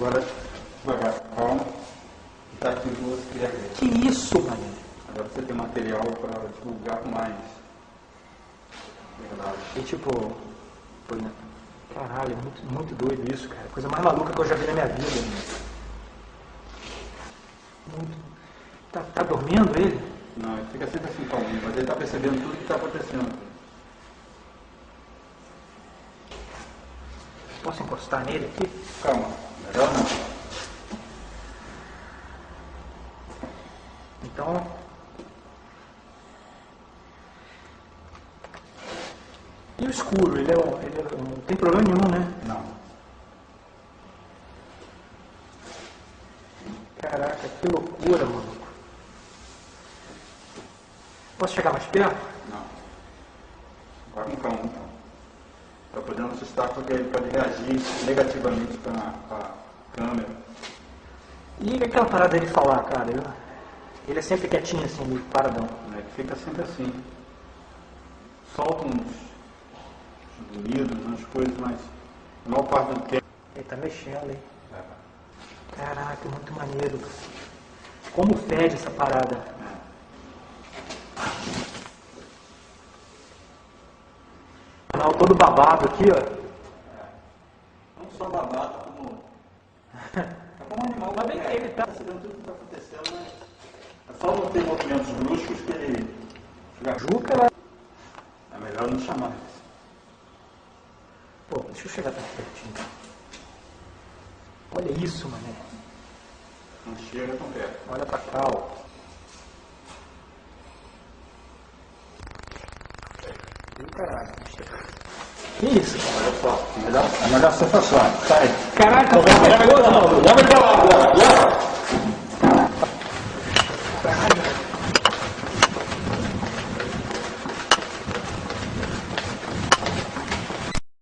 Agora, devagar, calma. Tá aqui duas criaturas. Que isso, mano? Agora você tem material para divulgar com mais. Verdade. E tipo, foi, né? Caralho, muito doido isso, cara. Coisa mais maluca que eu já vi na minha vida. Muito... Tá dormindo ele? Não, ele fica sempre assim calminho, mas ele tá percebendo tudo que tá acontecendo. Posso encostar nele aqui? Calma, melhor não. Então... E o escuro? Ele não tem problema nenhum, né? Não. Caraca, que loucura, mano. Posso chegar mais perto? Não. Vai com calma, então. Tá podendo assustar porque ele pode reagir negativamente com a câmera. E aquela parada dele falar, cara? Ele é sempre quietinho assim, meio paradão. Ele fica sempre assim. Solta uns ruídos, umas coisas, mas a maior parte do tempo. Ele tá mexendo, hein? Caraca, muito maneiro. Como fede essa parada. Canal todo babado aqui, ó. Não só babado, como. É como animal. Mas bem que ele tá. Percebendo tudo que está acontecendo, mas é só não ter movimentos bruscos que ele. Juca, ela... É melhor não chamar. Pô, deixa eu chegar pertinho. Olha isso, mané. Não chega tão perto. Olha pra cá, ó. Ih, caralho. Que isso? Olha só, é melhor sensação. Sai. Caralho, tá pegando, maluco.